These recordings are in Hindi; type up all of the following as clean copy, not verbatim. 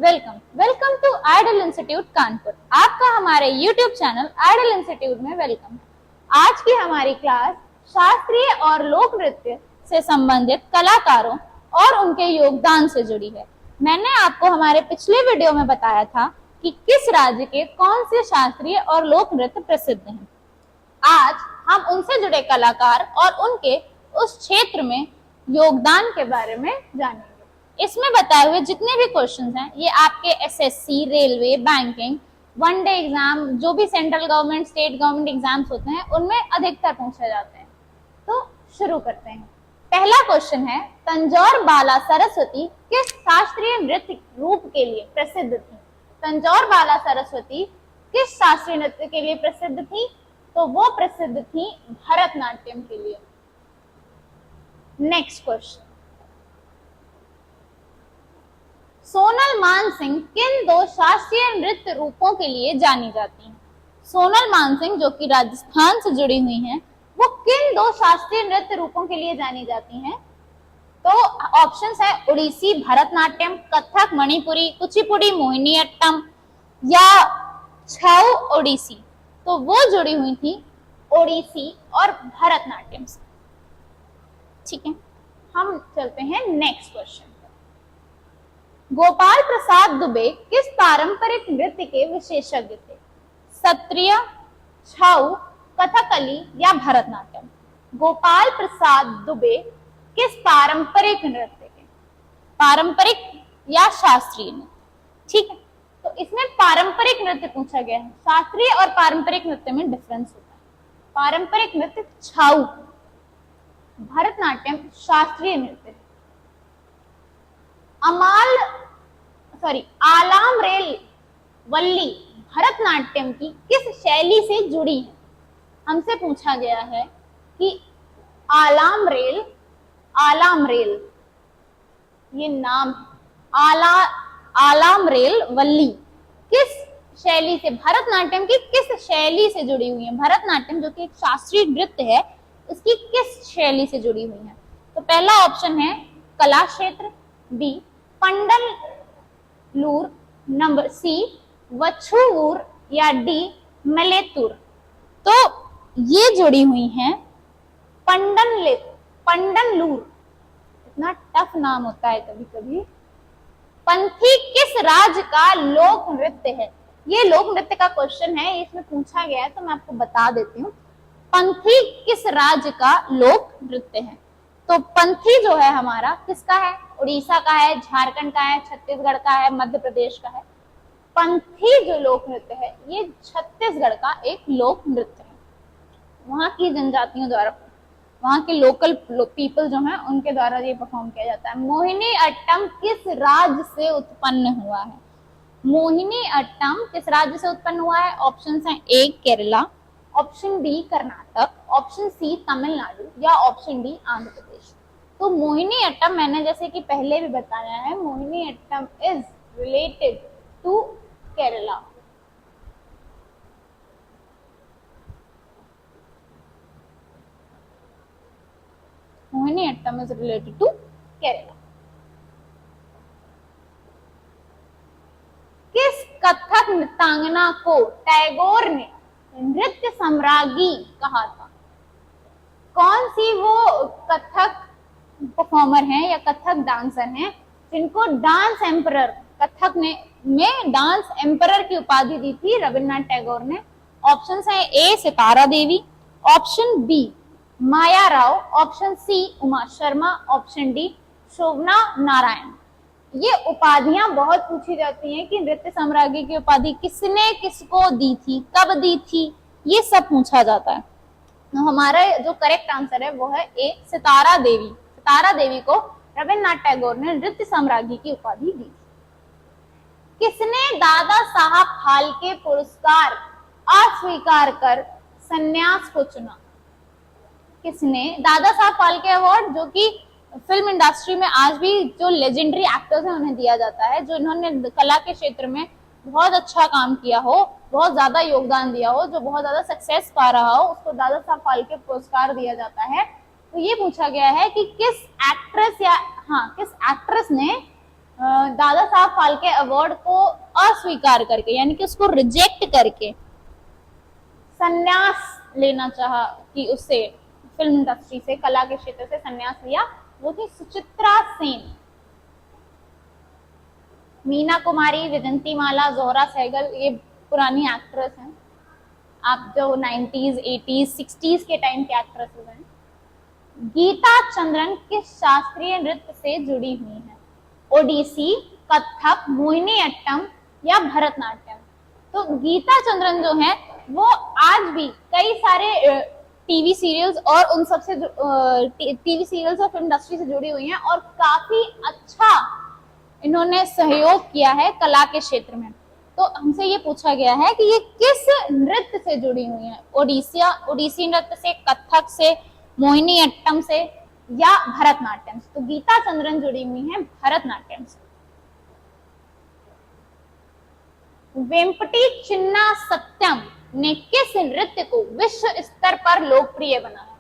Welcome welcome to Idol Institute Kanpur. आपका हमारे यूट्यूब चैनल आइडल इंस्टीट्यूट में वेलकम। आज की हमारी क्लास शास्त्रीय और लोक नृत्य से संबंधित कलाकारों और उनके योगदान से जुड़ी है। मैंने आपको हमारे पिछले वीडियो में बताया था कि किस राज्य के कौन से शास्त्रीय और लोक नृत्य प्रसिद्ध हैं। आज हम उनसे जुड़े कलाकार और उनके उस क्षेत्र में योगदान के बारे में जानेंगे। इसमें बताए हुए जितने भी क्वेश्चंस हैं ये आपके SSC, railway, banking, one day exam, जो भी central government, state government exams होते हैं उनमें अधिकतर पूछे जाते हैं। तो शुरू करते हैं। पहला क्वेश्चन है, तंजौर बाला सरस्वती किस शास्त्रीय नृत्य रूप के लिए प्रसिद्ध थी? तंजौर बाला सरस्वती किस शास्त्रीय नृत्य के लिए प्रसिद्ध थी? तो वो प्रसिद्ध थी भरतनाट्यम के लिए। नेक्स्ट क्वेश्चन, सोनल मानसिंह किन दो शास्त्रीय नृत्य रूपों के लिए जानी जाती हैं? सोनल मानसिंह जो कि राजस्थान से जुड़ी हुई हैं, वो किन दो शास्त्रीय नृत्य रूपों के लिए जानी जाती हैं? तो ऑप्शंस है ओडिसी भरतनाट्यम, कथक, मणिपुरी, कुचिपुड़ी, मोहिनीअट्टम या छऊ ओडिसी। तो वो जुड़ी हुई थी ओडिसी और भरतनाट्यम से। ठीक है, हम चलते हैं नेक्स्ट क्वेश्चन। गोपाल प्रसाद दुबे किस पारंपरिक नृत्य के विशेषज्ञ थे? सत्रिय, छऊ, कथकली या भरतनाट्यम? गोपाल प्रसाद दुबे किस पारंपरिक नृत्य के? पारंपरिक या शास्त्रीय नृत्य? ठीक है, तो इसमें पारंपरिक नृत्य पूछा गया है। शास्त्रीय और पारंपरिक नृत्य में डिफरेंस होता है। पारंपरिक नृत्य छऊ, भरतनाट्यम शास्त्रीय नृत्य। आलाम रेल वल्ली भरतनाट्यम की किस शैली से जुड़ी है? हमसे पूछा गया है कि आलाम रेल ये नाम आलाम रेल वल्ली किस शैली से, भरतनाट्यम की किस शैली से जुड़ी हुई है? भरतनाट्यम जो कि एक शास्त्रीय नृत्य है, इसकी किस शैली से जुड़ी हुई है? तो पहला ऑप्शन है कला क्षेत्र, बी पंडल लूर, नंबर सी वछुवूर या डी मलेतुर। तो ये जुड़ी हुई हैं पंडन लूर। इतना टफ नाम होता है कभी कभी। पंथी किस राज्य का लोक नृत्य है? ये लोक नृत्य का क्वेश्चन है, इसमें पूछा गया है तो मैं आपको बता देती हूँ। पंथी किस राज्य का लोक नृत्य है? तो पंथी जो है हमारा किसका है? उड़ीसा का है, झारखंड का है, छत्तीसगढ़ का है, मध्य प्रदेश का है। पंथी जो लोक नृत्य है ये छत्तीसगढ़ का एक लोक नृत्य है। वहां की जनजातियों द्वारा, वहां के लोकल पीपल जो हैं उनके द्वारा ये परफॉर्म किया जाता है। मोहिनी अट्टम किस राज्य से उत्पन्न हुआ है? मोहिनी अट्टम किस राज्य से उत्पन्न हुआ है? ऑप्शन है A Kerala, option B Karnataka, option C Tamil Nadu या ऑप्शन डी आंध्र प्रदेश। तो मोहिनी अट्टम मैंने जैसे कि पहले भी बताया है, Mohiniyattam is related to Kerala. Mohiniyattam is related to Kerala. किस कथक नृत्यांगना को टैगोर ने नृत्य सम्राज्ञी कहा था? कौन सी वो कथक परफॉर्मर हैं या कथक डांसर हैं जिनको डांस एम्परर, कथक में डांस एम्परर की उपाधि दी थी रविन्द्रनाथ टैगोर ने? ऑप्शन है A Sitara Devi, option B Maya Rao, option C Uma Sharma, option D Shobhana Narayan. ये उपाधियां बहुत पूछी जाती हैं कि नृत्य सम्राज्ञी की उपाधि किसने किसको दी थी, कब दी थी, ये सब पूछा जाता है। तो हमारा जो करेक्ट आंसर है वो है ए सितारा देवी। सितारा देवी को रविन्द्रनाथ टैगोर ने नृत्य सम्राज्ञी की उपाधि दी थी। किसने दादा साहब फाल्के पुरस्कार अस्वीकार कर संन्यास को चुना? किसने? दादा साहब फाल्के अवार्ड जो कि फिल्म इंडस्ट्री में आज भी जो लेजेंडरी एक्टर्स हैं उन्हें दिया जाता है, जो इन्होंने कला के क्षेत्र में बहुत अच्छा काम किया हो, बहुत ज्यादा योगदान दिया हो, जो बहुत ज्यादा सक्सेस पा रहा हो, उसको दादा साहब फाल्के पुरस्कार दिया जाता है। तो ये पूछा गया है कि किस एक्ट्रेस ने दादा साहब फाल्के अवार्ड को अस्वीकार करके, यानी कि उसको रिजेक्ट करके संन्यास लेना चाहा, कि उससे फिल्म इंडस्ट्री से, कला के क्षेत्र से संन्यास लिया, वो थी सुचित्रा सेन। मीना कुमारी, विजंतीमाला, जोहरा सहगल, ये पुरानी एक्ट्रेस हैं, आप जो 90s, 80s, 60s के टाइम के एक्ट्रेसेस हैं। गीता चंद्रन किस शास्त्रीय नृत्य से जुड़ी हुई हैं? ओडिसी, कथक, मोहिनी अट्टम या भरतनाट्यम? तो गीता चंद्रन जो है वो आज भी कई सारे टीवी सीरियल्स और उन सब से टीवी सीरियल्स और फिल्म इंडस्ट्री से जुड़ी हुई हैं और काफी अच्छा इन्होंने सहयोग किया है कला के क्षेत्र में। तो हमसे ये पूछा गया है कि ये किस नृत्य से जुड़ी हुई हैं? ओडिसी नृत्य से, कथक से, मोहिनी अट्टम से या भरतनाट्यम से? तो गीता चंद्रन जुड़ी हुई है भरतनाट्यम से। वेम्पटी चिन्ना सत्यम ने किस नृत्य को विश्व स्तर पर लोकप्रिय बनाया?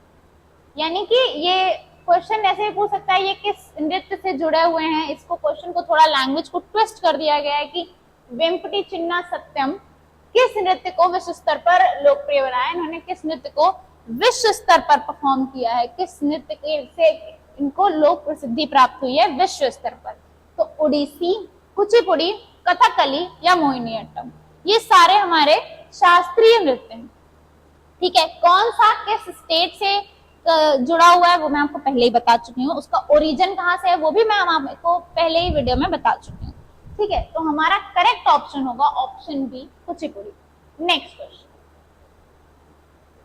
यानी कि ये क्वेश्चन ऐसे भी पूछ सकता है ये किस नृत्य से जुड़े हुए हैं, इसको क्वेश्चन को थोड़ा लैंग्वेज को ट्विस्ट कर दिया गया है कि वेम्पटी चिन्ना सत्यम किस नृत्य को विश्व स्तर पर लोकप्रिय बनाया, इन्होंने किस नृत्य को विश्व स्तर पर परफॉर्म किया है, किस नृत्य से इनको लोक प्रसिद्धि प्राप्त हुई है विश्व स्तर पर? तो ओडिसी, कुचिपुड़ी, कथकली या मोहिनी अट्टम, ये सारे हमारे शास्त्रीय नृत्य हैं। ठीक है, कौन सा किस स्टेट से जुड़ा हुआ है वो मैं आपको पहले ही बता चुकी हूँ, उसका ओरिजिन कहाँ से है वो भी मैं आपको पहले ही वीडियो में बता चुकी हूँ। ठीक है, तो हमारा करेक्ट ऑप्शन होगा option B, Kuchipudi. Next question,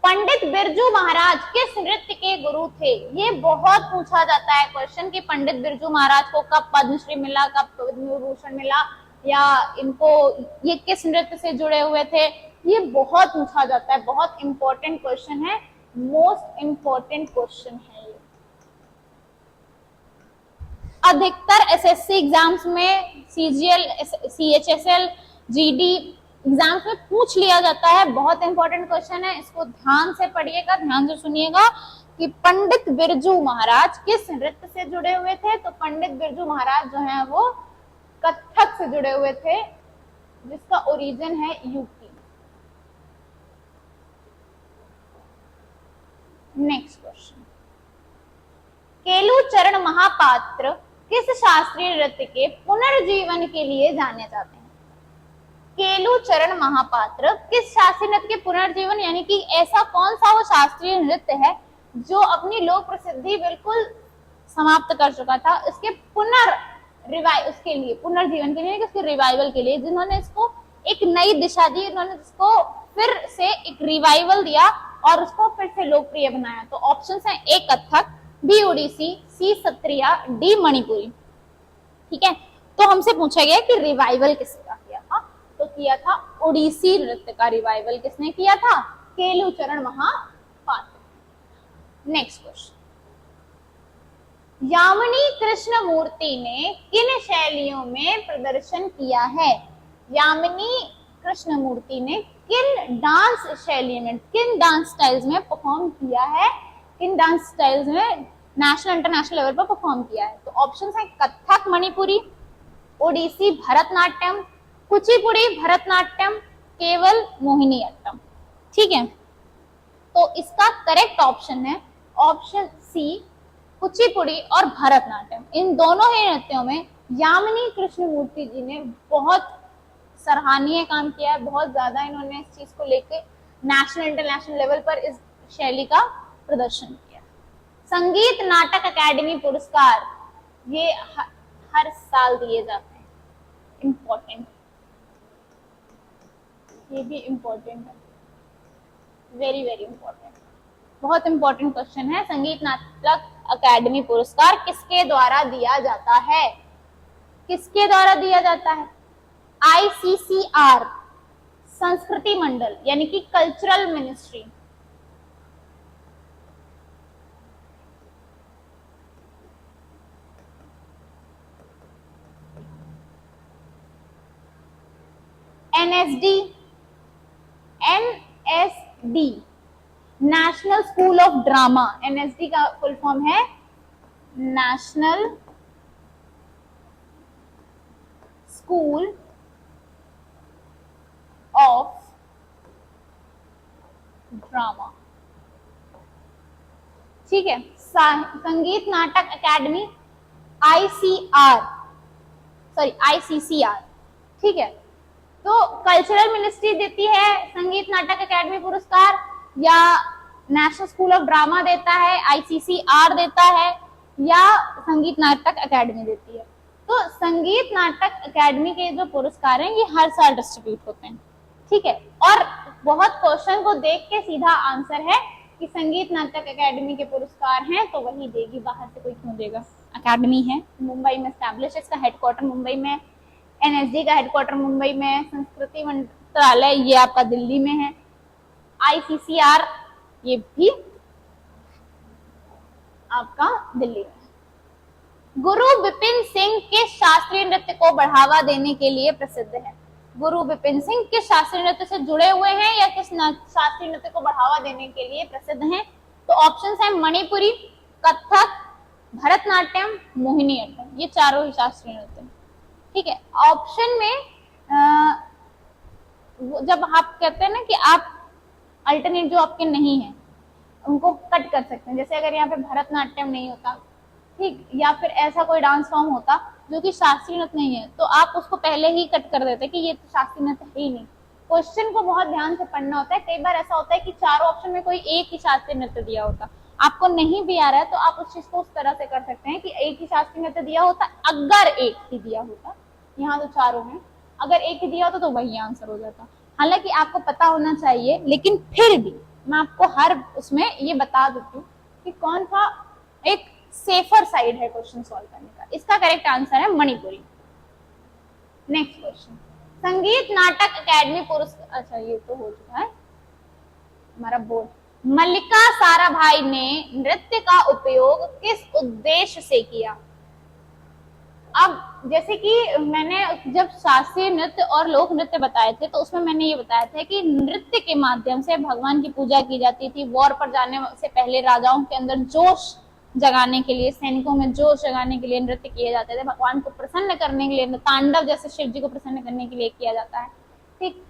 Pandit Birju Maharaj किस नृत्य के गुरु थे? ये बहुत पूछा जाता है क्वेश्चन कि पंडित बिरजू महाराज को कब पद्मश्री मिला, कब पद्म विभूषण मिला, या इनको ये किस नृत्य से जुड़े हुए थे? ये बहुत पूछा जाता है, बहुत इंपॉर्टेंट क्वेश्चन है, मोस्ट इंपॉर्टेंट क्वेश्चन है ये। अधिकतर एसएससी एग्जाम्स में, सीजीएल, सीएचएसएल, जीडी एग्जाम्स में पूछ लिया जाता है, बहुत इंपॉर्टेंट क्वेश्चन है, इसको ध्यान से पढ़िएगा, ध्यान से सुनिएगा कि पंडित बिरजू महाराज किस नृत्य से जुड़े हुए थे? तो पंडित बिरजू महाराज जो है वो कथक से जुड़े हुए थे, जिसका ओरिजिन है यूपी। नेक्स्ट क्वेश्चन, केलूचरण महापात्र किस शास्त्रीय नृत्य के पुनर्जीवन के लिए जाने जाते हैं? केलूचरण महापात्र किस शास्त्रीय नृत्य के पुनर्जीवन, यानी कि ऐसा कौन सा वो शास्त्रीय नृत्य है जो अपनी लोक प्रसिद्धि बिल्कुल समाप्त कर चुका था, उसके उसके लिए पुनर्जीवन के लिए, उसके रिवाइवल के लिए, जिन्होंने इसको एक नई दिशा दी, उन्होंने इसको फिर से एक रिवाइवल दिया और उसको फिर से लोकप्रिय बनाया। तो ऑप्शन है ए कथक, बी ओडिसी, सी सत्रिया, डी मणिपुरी। ठीक है, तो हमसे पूछा गया कि रिवाइवल किसका किया था? तो किया था ओडिसी नृत्य का रिवाइवल किसने किया था? केलूचरण महापात्र। नेक्स्ट क्वेश्चन, यामिनी कृष्णमूर्ति ने किन शैलियों में प्रदर्शन किया है? यामिनी कृष्णमूर्ति ने किन डांस शैली में, किन डांस स्टाइल्स में परफॉर्म किया है, किन डांस स्टाइल्स में नेशनल इंटरनेशनल लेवल पर परफॉर्म किया है? तो ऑप्शंस हैं कथक, मणिपुरी, ओडिसी, भरतनाट्यम, कुचिपुड़ी, भरतनाट्यम, केवल मोहिनी अट्टम। ठीक है, तो इसका करेक्ट ऑप्शन है ऑप्शन सी, कुचिपुड़ी और भरतनाट्यम। इन दोनों ही नृत्यों में यामिनी कृष्णमूर्ति जी ने बहुत सराहनीय काम किया है, बहुत ज्यादा इन्होंने इस चीज को लेके नेशनल इंटरनेशनल लेवल पर इस शैली का प्रदर्शन किया। संगीत नाटक अकादमी पुरस्कार ये हर साल दिए जाते हैं, इम्पोर्टेंट, ये भी इम्पोर्टेंट है, वेरी वेरी इम्पोर्टेंट, बहुत इम्पोर्टेंट क्वेश्चन है। संगीत नाटक अकादमी पुरस्कार किसके द्वारा दिया जाता है? किसके द्वारा दिया जाता है? ICCR, संस्कृति मंडल यानी कि cultural ministry, NSD, national school of drama. NSD का फुल फॉर्म है नेशनल स्कूल ऑफ ड्रामा। ठीक है, संगीत नाटक अकादमी, आईसीआर, सॉरी आईसीसीआर। ठीक है, तो कल्चरल मिनिस्ट्री देती है संगीत नाटक अकादमी पुरस्कार, या नेशनल स्कूल ऑफ ड्रामा देता है, आईसीसीआर देता है, या संगीत नाटक अकादमी देती है। तो संगीत नाटक अकादमी के जो पुरस्कार हैं ये हर साल डिस्ट्रीब्यूट होते हैं। ठीक है, और बहुत क्वेश्चन को देख के सीधा आंसर है कि संगीत नाटक अकादमी के पुरस्कार हैं तो वही देगी, बाहर से कोई क्यों देगा। अकादमी है, मुंबई में एस्टैब्लिश, इसका हेडक्वार्टर मुंबई में, एनएसडी का हेडक्वार्टर मुंबई में, संस्कृति मंत्रालय ये आपका दिल्ली में है, आईसीसीआर ये भी आपका दिल्ली में। गुरु बिपिन सिंह किस शास्त्रीय नृत्य को बढ़ावा देने के लिए प्रसिद्ध है? गुरु बिपिन सिंह किस शास्त्रीय नृत्य से जुड़े हुए हैं या किस शास्त्रीय नृत्य को बढ़ावा देने के लिए प्रसिद्ध हैं? तो ऑप्शंस हैं मणिपुरी, कथक, भरतनाट्यम, मोहिनीअट्टम, ये चारों ही शास्त्रीय नृत्य। ठीक है, ऑप्शन में जब आप कहते हैं ना कि आप अल्टरनेट जो आपके नहीं है उनको कट कर सकते हैं, जैसे अगर यहाँ पे भरतनाट्यम नहीं होता, ठीक, या फिर ऐसा कोई डांस फॉर्म होता जो कि शास्त्रीय नृत्य नहीं है, तो आप उसको पहले ही कट कर देते कि ये तो शास्त्रीय नृत्य है ही नहीं। क्वेश्चन को बहुत ध्यान से पढ़ना होता है। कई बार ऐसा होता है कि चारों ऑप्शन में कोई एक ही शास्त्रीय नृत्य दिया होता, आपको नहीं भी आ रहा है तो आप उस चीज को उस तरह से कर सकते हैं कि एक ही शास्त्रीय नृत्य दिया होता, अगर एक ही दिया होता, यहाँ तो चारों हैं, अगर एक ही दिया होता तो वही आंसर हो जाता। हालांकि आपको पता होना चाहिए, लेकिन फिर भी मैं आपको हर उसमें ये बता देती हूँ कि कौन सा एक सेफर साइड है क्वेश्चन सॉल्व करने का। इसका करेक्ट आंसर है मणिपुरी। नेक्स्ट क्वेश्चन, संगीत नाटक अकादमी पुरस्कार, अच्छा ये तो हो चुका है हमारा बोर्ड। मल्लिका साराभाई ने नृत्य का उपयोग किस उद्देश्य से किया? अब जैसे कि मैंने जब शास्त्रीय नृत्य और लोक नृत्य बताए थे तो उसमें मैंने ये बताया था कि नृत्य के माध्यम से भगवान की पूजा की जाती थी। वॉर पर जाने से पहले राजाओं के अंदर जोश जगाने के लिए, सैनिकों में जोश जगाने के लिए नृत्य किए जाते थे। भगवान को प्रसन्न करने के लिए, तांडव जैसे शिव जी को प्रसन्न करने के लिए किया जाता है। ठीक,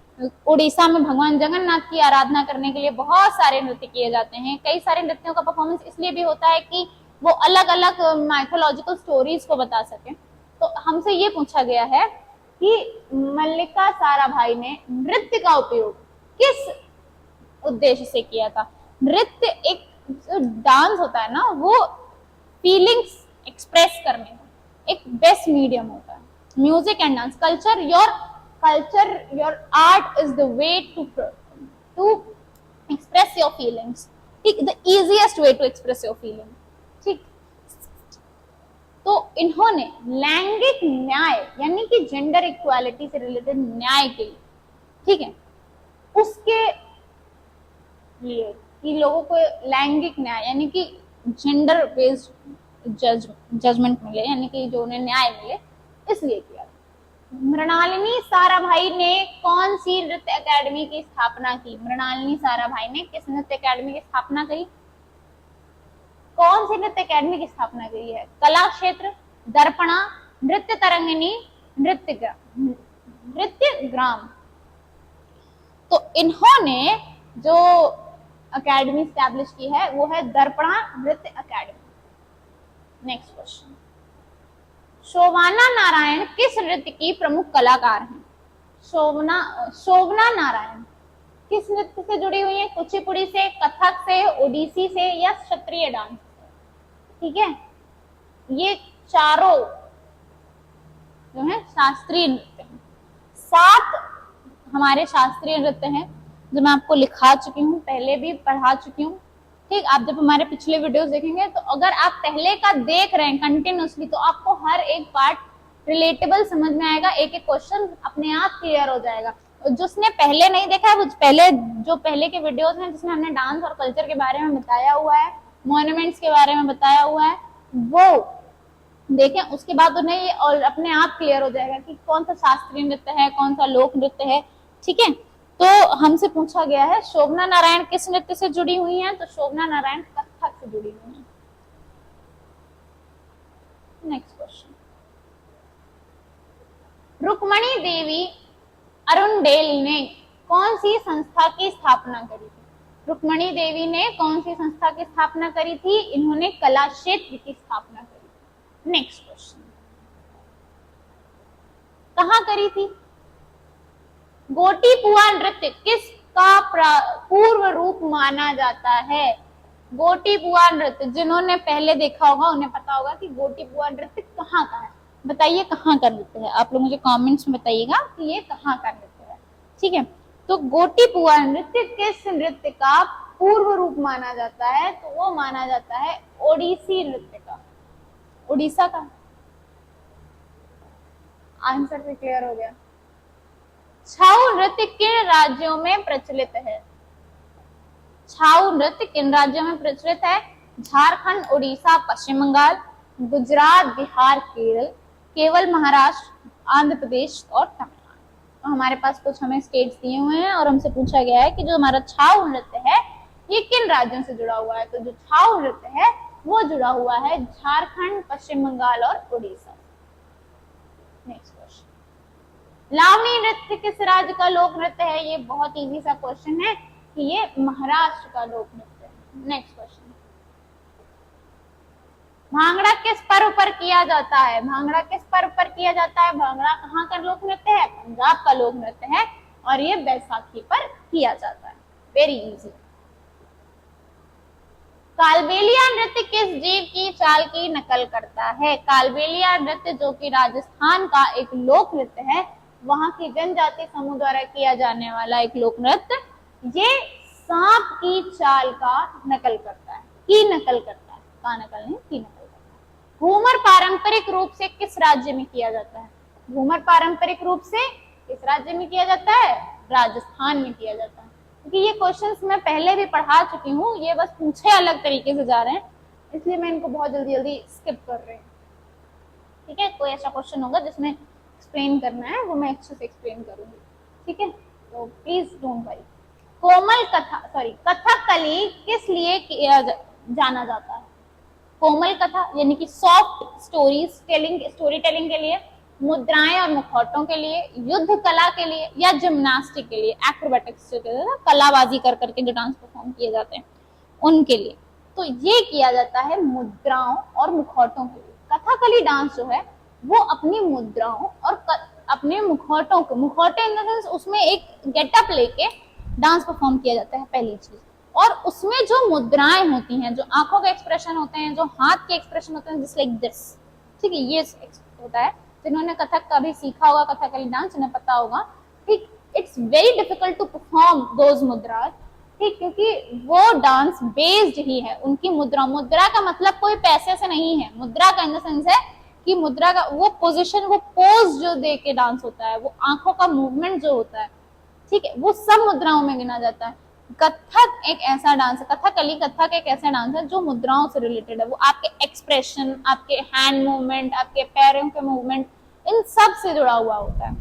उड़ीसा में भगवान जगन्नाथ की आराधना करने के लिए बहुत सारे नृत्य किए जाते हैं। कई सारे नृत्यों का परफॉर्मेंस इसलिए भी होता है कि वो अलग अलग माइथोलॉजिकल स्टोरीज को बता सके। तो हमसे ये पूछा गया है कि मल्लिका साराभाई ने नृत्य का उपयोग किस उद्देश्य से किया था? नृत्य एक डांस होता है ना, वो फीलिंग्स एक्सप्रेस करने का एक बेस्ट मीडियम होता है। Music and dance, culture your art is the way to express your feelings. ठीक, the easiest way to express your feeling. ठीक, तो इन्होंने लैंगिक न्याय यानी कि जेंडर इक्वालिटी से रिलेटेड न्याय के लिए, ठीक है, उसके लिए कि लोगों को लैंगिक न्याय यानी कि जेंडर बेस्ड जजमेंट मिले, यानी कि जो उन्हें न्याय मिले, इसलिए किया। मृणालिनी साराभाई ने कौन सी नृत्य अकादमी की स्थापना की? मृणालिनी साराभाई ने किस नृत्य अकादमी की स्थापना करी? कौन सी नृत्य अकादमी की स्थापना करी है? कला क्षेत्र, दर्पणा, नृत्य तरंगिनी, नृत्य ग्राम। तो इन्होंने जो अकेडमी स्टैब्लिश की है वो है दर्पणा नृत्य अकेडमी। नेक्स्ट क्वेश्चन, शोभना नारायण किस नृत्य की प्रमुख कलाकार हैं? शोभना नारायण किस नृत्य से जुड़ी हुई है? कुचिपुड़ी से, कथक से, ओडिसी से या क्षत्रिय डांस से? ठीक है, ये चारों जो है शास्त्रीय नृत्य हैं। 7 हमारे शास्त्रीय नृत्य हैं जो मैं आपको लिखा चुकी हूँ, पहले भी पढ़ा चुकी हूँ। ठीक, आप जब हमारे पिछले वीडियोस देखेंगे तो अगर आप पहले का देख रहे हैं कंटिन्यूसली तो आपको हर एक पार्ट रिलेटेबल समझ में आएगा, एक एक क्वेश्चन अपने आप क्लियर हो जाएगा। जिसने पहले नहीं देखा है वो पहले के वीडियोस हैं जिसमें हमने डांस और कल्चर के बारे में बताया हुआ है, मॉन्यूमेंट्स के बारे में बताया हुआ है, वो देखें। उसके बाद उन्हें ये और अपने आप क्लियर हो जाएगा कि कौन सा शास्त्रीय नृत्य है, कौन सा लोक नृत्य है। ठीक है, तो हमसे पूछा गया है शोभना नारायण किस नृत्य से जुड़ी हुई हैं? तो शोभना नारायण कथक से जुड़ी हुई हैं। नेक्स्ट क्वेश्चन, रुक्मणी देवी अरुणडेल ने कौन सी संस्था की स्थापना करी थी? रुक्मणी देवी ने कौन सी संस्था की स्थापना करी थी? इन्होंने कला क्षेत्र की स्थापना करी थी। नेक्स्ट क्वेश्चन, कहाँ करी थी? गोटीपुआ नृत्य किसका पूर्व रूप माना जाता है? गोटीपुआ नृत्य, जिन्होंने पहले देखा होगा उन्हें पता होगा कि गोटीपुआ नृत्य कहाँ का है। बताइए कहाँ का नृत्य है, आप लोग मुझे कमेंट्स में बताइएगा कि ये कहाँ का नृत्य है। ठीक है, तो गोटीपुआ नृत्य किस नृत्य का पूर्व रूप माना जाता है? तो वो माना जाता है ओडिसी नृत्य का, उड़ीसा का। आंसर से क्लियर हो गया। छाऊ नृत्य किन राज्यों में प्रचलित है? छाऊ नृत्य किन राज्यों में प्रचलित है? झारखंड, उड़ीसा, पश्चिम बंगाल, गुजरात, बिहार, केरल, केवल महाराष्ट्र, आंध्र प्रदेश और तमिलनाडु। तो हमारे पास कुछ हमें स्टेट्स दिए हुए हैं और हमसे पूछा गया है कि जो हमारा छाऊ नृत्य है ये किन राज्यों से जुड़ा हुआ है? तो जो छाऊ नृत्य है वो जुड़ा हुआ है झारखंड, पश्चिम बंगाल और उड़ीसा। नेक्स्ट क्वेश्चन, लावनी नृत्य किस राज्य का लोक नृत्य है? ये बहुत इजी सा क्वेश्चन है कि ये महाराष्ट्र का लोक नृत्य है। नेक्स्ट क्वेश्चन, भांगड़ा किस पर्व पर किया जाता है? भांगड़ा किस पर्व पर किया जाता है? भांगड़ा कहाँ का लोक नृत्य है? पंजाब का लोक नृत्य है और ये बैसाखी पर किया जाता है। Very easy. कालबेलिया नृत्य किस जीव की चाल की नकल करता है? कालबेलिया नृत्य जो कि राजस्थान का एक लोक नृत्य है, वहां की जनजाति समूह द्वारा किया जाने वाला एक लोक नृत्य, ये सांप की चाल का नकल करता है, की नकल करता है, का नकल नहीं, की नकल करता है। घूमर पारंपरिक रूप से किस राज्य में किया जाता है? घूमर पारंपरिक रूप से किस राज्य में किया जाता है? राजस्थान में किया जाता है। क्योंकि ये क्वेश्चंस मैं पहले भी पढ़ा चुकी हूँ, ये बस पूछे अलग तरीके से जा रहे हैं, इसलिए मैं इनको बहुत जल्दी जल्दी स्किप कर रही हूँ। ठीक है, कोई ऐसा क्वेश्चन होगा जिसमें एक्सप्लेन करना है वो मैं अच्छे से एक्सप्लेन करूंगी। ठीक है, तो प्लीज डोंट वरी। कथकली किस लिए जाना जाता है? कोमल कथा यानी कि सॉफ्ट स्टोरी टेलिंग के लिए, मुद्राएं और मुखौटों के लिए, युद्ध कला के लिए, या जिम्नास्टिक के लिए, एक्रोबैटिक्स जो कहते हैं कलाबाजी कर करके जो डांस परफॉर्म किए जाते हैं उनके लिए। तो ये किया जाता है मुद्राओं और मुखौटों के लिए। कथकली डांस जो है वो अपनी मुद्राओं और अपने मुखौटों को, मुखौटे इन द सेंस उसमें एक गेटअप लेके डांस परफॉर्म किया जाता है पहली चीज, और उसमें जो मुद्राएं होती हैं, जो आंखों के एक्सप्रेशन होते हैं, जो हाथ के एक्सप्रेशन होते हैं, जस्ट लाइक दिस। ठीक है, ये होता है। जिन्होंने कथक का भी सीखा होगा, कथकली डांस, उन्हें पता होगा। ठीक, it's very difficult to perform those mudras. ठीक, क्योंकि वो डांस बेस्ड ही है उनकी मुद्रा का मतलब कोई पैसे से नहीं है। मुद्रा का इन द सेंस है कि मुद्रा का वो पोजीशन, वो पोज जो दे के डांस होता है, वो आंखों का मूवमेंट जो होता है, ठीक है, वो सब मुद्राओं में गिना जाता है। कथक एक ऐसा डांस है, कथक एक ऐसा डांस है जो मुद्राओं से रिलेटेड है। वो आपके एक्सप्रेशन, आपके हैंड मूवमेंट, आपके पैरों के मूवमेंट, इन सब से जुड़ा हुआ होता है।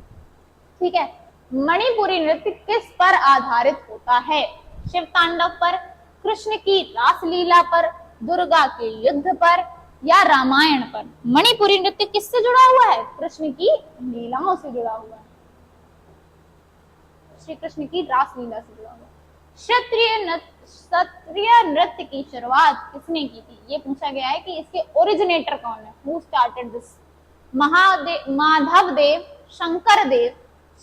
ठीक है, मणिपुरी नृत्य किस पर आधारित होता है? शिव तांडव पर, कृष्ण की रासलीला पर, दुर्गा के युद्ध पर, या रामायण पर? मणिपुरी नृत्य किससे जुड़ा हुआ है? कृष्ण की लीलाओं से जुड़ा हुआ है, श्री कृष्ण की रासलीला से जुड़ा हुआ है। क्षत्रिय नृत्य की शुरुआत किसने की थी? ये पूछा गया है कि इसके ओरिजिनेटर कौन है, हु स्टार्टेड दिस? माधव देव, शंकर देव,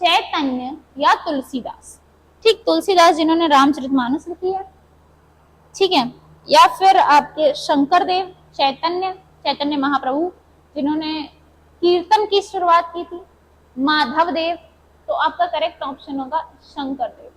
चैतन्य या तुलसीदास? ठीक, तुलसीदास जिन्होंने रामचरितमानस लिखी है। ठीक है, या फिर आपके शंकर देव, चैतन्य महाप्रभु जिन्होंने कीर्तन की शुरुआत की थी, माधव देव। तो आपका करेक्ट ऑप्शन होगा शंकर देव।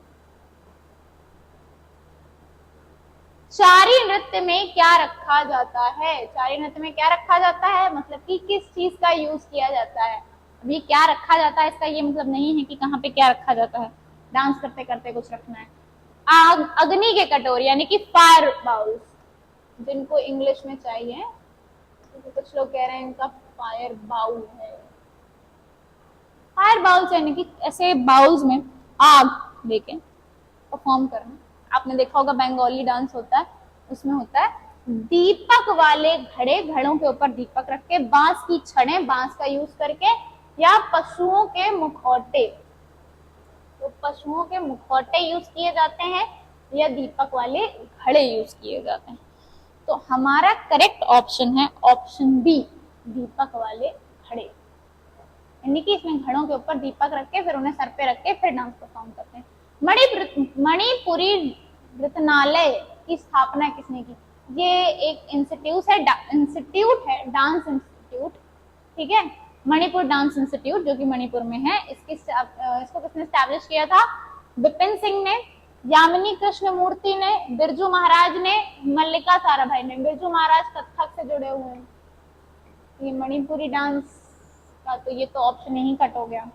चारी नृत्य में क्या रखा जाता है? चारी नृत्य में क्या रखा जाता है मतलब कि किस चीज का यूज किया जाता है? अब ये क्या रखा जाता है इसका ये मतलब नहीं है कि कहाँ पे क्या रखा जाता है, डांस करते करते कुछ रखना है। आग, अग्नि के कटोरी यानी कि फायर बाउल्स, जिनको इंग्लिश में चाहिए, तो कुछ लोग कह रहे हैं इनका फायर बाउल है। फायर बाउल्स यानी कि ऐसे बाउल्स में आग लेके परफॉर्म करना। आपने देखा होगा बंगाली डांस होता है, उसमें होता है दीपक वाले घड़े, घड़ों के ऊपर दीपक रख के बांस की छड़ें, बांस का यूज करके या पशुओं के मुखौटे? तो पशुओं के मुखौटे यूज किए जाते हैं या दीपक वाले घड़े यूज किए जाते हैं? तो हमारा करेक्ट ऑप्शन है ऑप्शन बी, दीपक वाले घड़े। यानी कि इसमें घड़ों के ऊपर दीपक रख के फिर उन्हें सर पे रख के फिर डांस परफॉर्म करते हैं। मणिपुरी नृत्यनालय की स्थापना किसने की? ये एक इंस्टीट्यूट है, डांस इंस्टीट्यूट, ठीक है, मणिपुर डांस इंस्टीट्यूट जो कि मणिपुर में है। इसको किसने स्टैब्लिश किया था? विपिन सिंह ने, यामिनी कृष्णमूर्ति ने, बिरजू महाराज ने, मल्लिका साराभाई ने। बिरजू महाराज कथक से जुड़े हुए हैं। ये मणिपुरी डांस का तो ये तो ऑप्शन यही कट हो गया,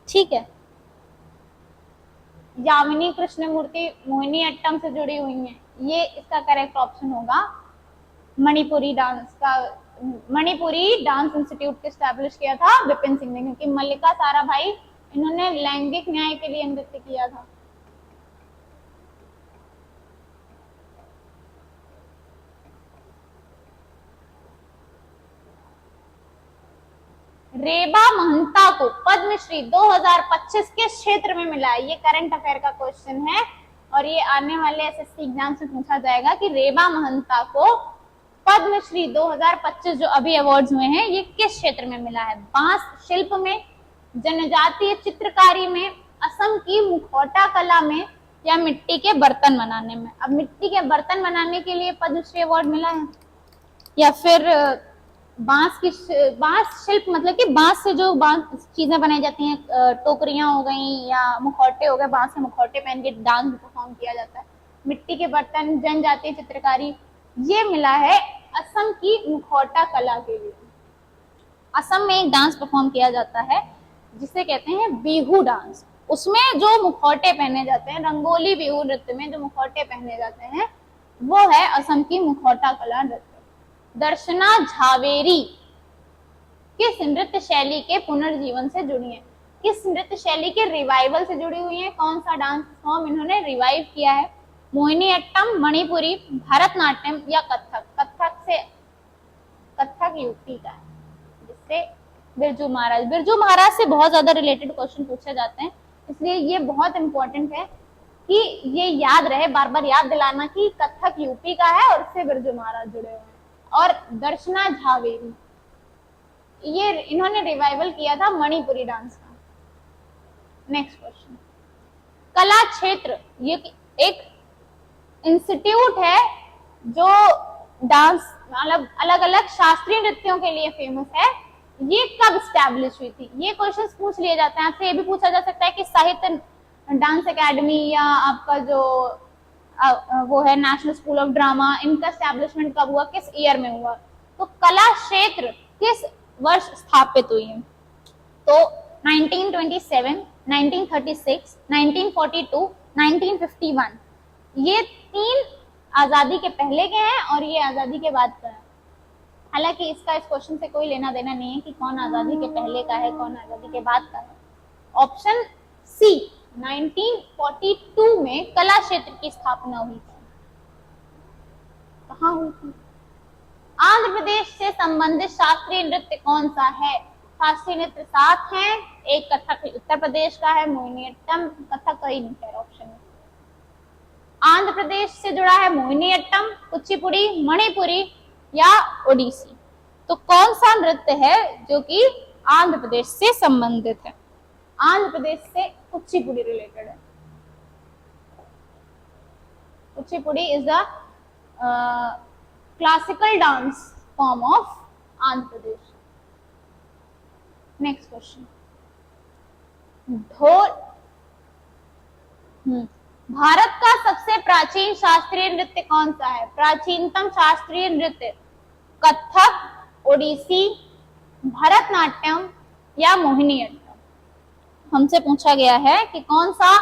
ठीक है। यामिनी कृष्णमूर्ति मोहिनी अट्टम से जुड़ी हुई हैं, ये इसका करेक्ट ऑप्शन होगा। मणिपुरी डांस इंस्टीट्यूट को स्टैब्लिश किया था विपिन सिंह ने, क्योंकि मल्लिका साराभाई इन्होंने लैंगिक न्याय के लिए नृत्य किया था। रेबा महंता को पद्मश्री 2025 किस क्षेत्र में मिला है? ये करंट अफेयर का क्वेश्चन है और ये आने वाले एसएससी एग्जाम से पूछा जाएगा कि रेबा महंता को पद्मश्री 2025 जो अभी अवार्ड्स हुए हैं ये किस क्षेत्र में मिला है? बांस शिल्प में, जनजातीय चित्रकारी में, असम की मुखौटा कला में या मिट्टी के बर्तन बनाने में? अब मिट्टी के बर्तन बनाने के लिए पद्मश्री अवार्ड मिला है या फिर बांस शिल्प, मतलब कि बांस से जो चीजें बनाई जाती हैं, टोकरियां हो गई या मुखौटे हो गए, बांस के मुखौटे पहन के डांस परफॉर्म किया जाता है। मिट्टी के बर्तन, जनजातीय चित्रकारी, ये मिला है असम की मुखौटा कला के लिए। असम में एक डांस परफॉर्म किया जाता है जिसे कहते हैं बिहू डांस। उसमें जो मुखौटे पहने जाते हैं, रंगोली बिहू नृत्य में जो मुखौटे पहने जाते हैं वो है असम की मुखौटा कला नृत्य। दर्शना झावेरी किस नृत्य शैली के पुनर्जीवन से जुड़ी है? किस नृत्य शैली के रिवाइवल से जुड़ी हुई है? कौन सा डांस फॉर्म इन्होंने रिवाइव किया है? मोहिनी अट्टम, मणिपुरी, भरतनाट्यम या कथक? कथक यूपी का है, जिससे बिरजू महाराज से बहुत ज्यादा रिलेटेड क्वेश्चन पूछे जाते हैं, इसलिए ये बहुत इंपॉर्टेंट है कि ये याद रहे, बार बार याद दिलाना कि कथक यूपी का है और इससे बिरजू महाराज जुड़े हुए हैं। और दर्शना झावेरी, ये इन्होंने रिवाइवल किया था मणिपुरी डांस का। नेक्स्ट क्वेश्चन, कला क्षेत्र ये एक इंस्टीट्यूट है जो डांस मतलब अलग अलग शास्त्रीय नृत्यों के लिए फेमस है। ये कब स्टैब्लिश हुई थी? ये क्वेश्चंस पूछ लिए जाते हैं आपसे। ये भी पूछा जा सकता है कि साहित्य डांस एकेडमी या आपका जो वो है नेशनल स्कूल ऑफ ड्रामा, इनका स्टैब्लिशमेंट कब हुआ, किस ईयर में हुआ? तो कला क्षेत्र किस वर्ष स्थापित हुई है? तो 1927, 1936, 1942, 1951। ये तीन आजादी के पहले के हैं और ये आजादी के बाद का है। हालांकि इसका इस क्वेश्चन से कोई लेना देना नहीं है कि कौन आजादी के पहले का है, कौन आजादी के बाद का है। ऑप्शन सी, 1942 में कला क्षेत्र की स्थापना हुई थी। कहाँ हुई थी? आंध्र प्रदेश से संबंधित शास्त्रीय नृत्य कौन सा है? शास्त्रीय नृत्य 7 हैं, एक कथक उत्तर प्रदेश का है, मोहिनीअट्टम, कथक का ही नहीं ऑप्शन है। आंध्र प्रदेश से जुड़ा है मोहिनीअट्टम, कुचिपुड़ी, मणिपुरी या ओडिसी। तो कौन सा नृत्य है जो कि आंध्र प्रदेश से संबंधित है? आंध्र प्रदेश से कुचिपुड़ी रिलेटेड है। Kuchipudi is the classical dance form of Andhra Pradesh. Next question, ढोल भारत का सबसे प्राचीन शास्त्रीय नृत्य कौन सा है? प्राचीनतम शास्त्रीय नृत्य कथक, ओडिसी, भरतनाट्यम या मोहिनीअट्टम? हमसे पूछा गया है कि कौन सा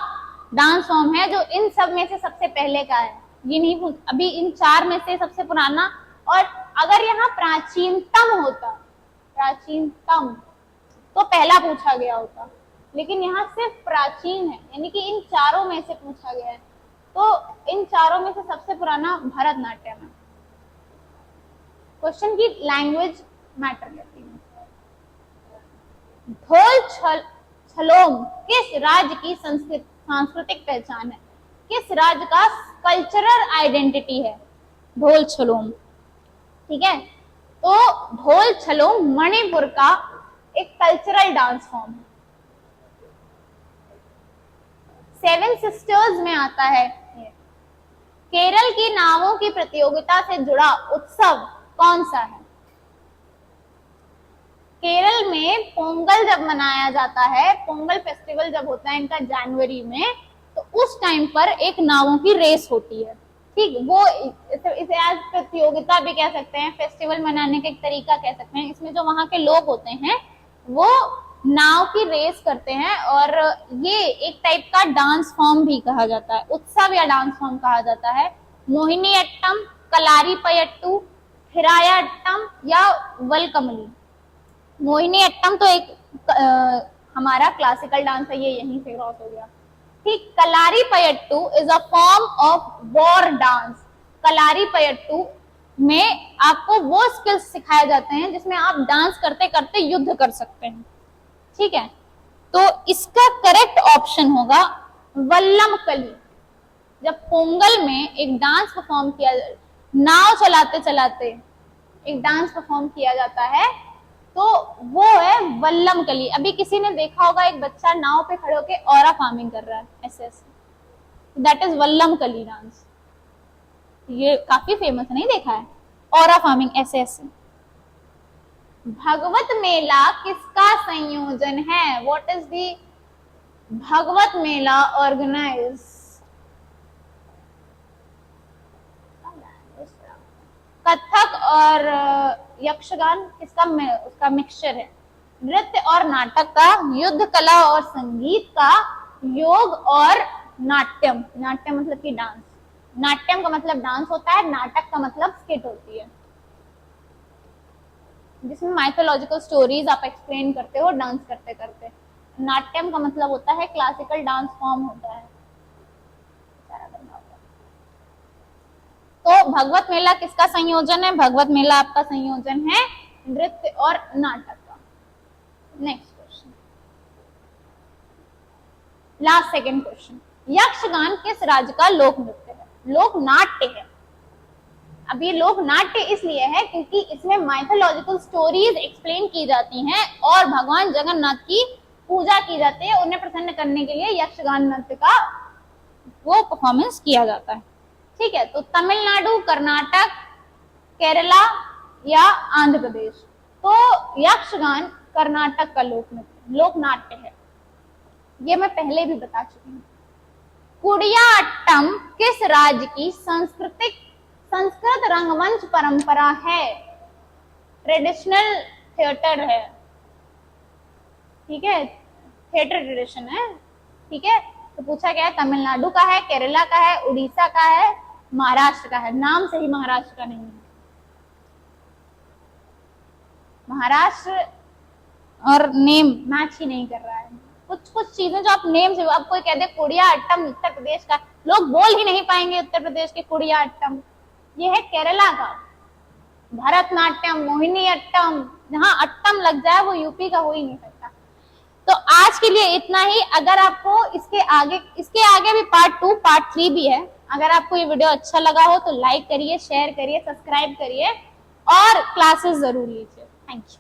डांस फॉर्म है जो इन सब में से सबसे पहले का है। ये नहीं, अभी इन चार में से सबसे पुराना, और अगर यहाँ प्राचीनतम होता, प्राचीनतम तो पहला पूछा गया होता, लेकिन यहाँ सिर्फ प्राचीन है, यानी कि इन चारों में से पूछा गया है। तो इन चारों में से सबसे पुराना भरतनाट्यम है। क्वेश्चन की लैंग्वेज मैटर करती है। ढोल छलोम किस राज्य की सांस्कृतिक पहचान है? किस राज्य का कल्चरल आइडेंटिटी है ढोल छलोम? ठीक है, तो ढोल छलोम मणिपुर का एक कल्चरल डांस फॉर्म है। सेवन सिस्टर्स में आता है। केरल की नावों की प्रतियोगिता से जुड़ा उत्सव कौन सा है? केरल में पोंगल जब मनाया जाता है, पोंगल फेस्टिवल जब होता है इनका जनवरी में, तो उस टाइम पर एक नावों की रेस होती है। ठीक, वो इसे आज प्रतियोगिता भी कह सकते हैं, फेस्टिवल मनाने का एक तरीका कह सकते हैं। इसमें जो वहां के लोग होते हैं वो नाव की रेस करते हैं, और ये एक टाइप का डांस फॉर्म भी कहा जाता है, उत्सव या डांस फॉर्म कहा जाता है। मोहिनी अट्टम, कलारी पयट्टू, थिरायाट्टम या वलकमली। मोहिनी अट्टम तो एक हमारा क्लासिकल डांस है, ये यहीं से क्रॉस हो गया। ठीक, Kalaripayattu is a form of war dance. Kalaripayattu में आपको वो स्किल्स सिखाए जाते हैं जिसमें आप डांस करते करते युद्ध कर सकते हैं। ठीक है, तो इसका करेक्ट ऑप्शन होगा वल्लम कली। जब पोंगल में एक डांस परफॉर्म किया, नाव चलाते चलाते एक डांस परफॉर्म किया जाता है, तो वो है वल्लम कली। अभी किसी ने देखा होगा एक बच्चा नाव पे खड़े होकर ऑरा फार्मिंग कर रहा है ऐसे ऐसे, दैट इज वल्लम कली डांस। ये काफी फेमस है, नहीं देखा है? ऑरा फार्मिंग ऐसे ऐसे। भगवत मेला किसका संयोजन है? What is the Bhagwat Mela organise? Kathak और यक्षगान किसका उसका मिक्सचर है? नृत्य और नाटक का, युद्ध कला और संगीत का, योग और नाट्यम। नाट्यम मतलब कि डांस। नाट्यम का मतलब डांस होता है, नाटक का मतलब स्किट होती है, जिसमें माइथोलॉजिकल स्टोरीज आप एक्सप्लेन करते हो डांस करते करते। नाट्यम का मतलब होता है क्लासिकल डांस फॉर्म होता है। तो भगवत मेला किसका संयोजन है? भगवत मेला आपका संयोजन है नृत्य और नाटक का। Next question, last second question, Yakshagana किस राज्य का लोक नृत्य है? लोक नाट्य है। अब ये लोक नाट्य इसलिए है क्योंकि इसमें माइथोलॉजिकल स्टोरीज एक्सप्लेन की जाती हैं और भगवान जगन्नाथ की पूजा की जाती है। उन्हें प्रसन्न करने के लिए यक्षगान नृत्य का वो परफॉर्मेंस किया जाता है। ठीक है, तो तमिलनाडु, कर्नाटक, केरला या आंध्र प्रदेश? तो यक्षगान कर्नाटक का लोक नाट्य है, ये मैं पहले भी बता चुकी हूँ। कुडियाट्टम किस राज्य की संस्कृत रंगमंच परंपरा है? ट्रेडिशनल थिएटर है। ठीक है, थिएटर ट्रेडिशन है। ठीक है, तो पूछा गया है तमिलनाडु का है, केरला का है, उड़ीसा का है, महाराष्ट्र का है। नाम से ही महाराष्ट्र का नहीं है। महाराष्ट्र और नेम मैच ही नहीं कर रहा है। कुछ चीजें जो आप नेम से, आप कोई कह दे कुडियाट्टम उत्तर प्रदेश का, लोग बोल ही नहीं पाएंगे उत्तर प्रदेश के कुडियाट्टम। ये है केरला का। भरतनाट्यम, मोहिनी अट्टम, जहां अट्टम लग जाए वो यूपी का हो ही नहीं सकता। तो आज के लिए इतना ही। अगर आपको इसके आगे भी पार्ट 2, पार्ट 3 भी है। अगर आपको ये वीडियो अच्छा लगा हो तो लाइक करिए, शेयर करिए, सब्सक्राइब करिए और क्लासेस जरूर लीजिए। Thank you.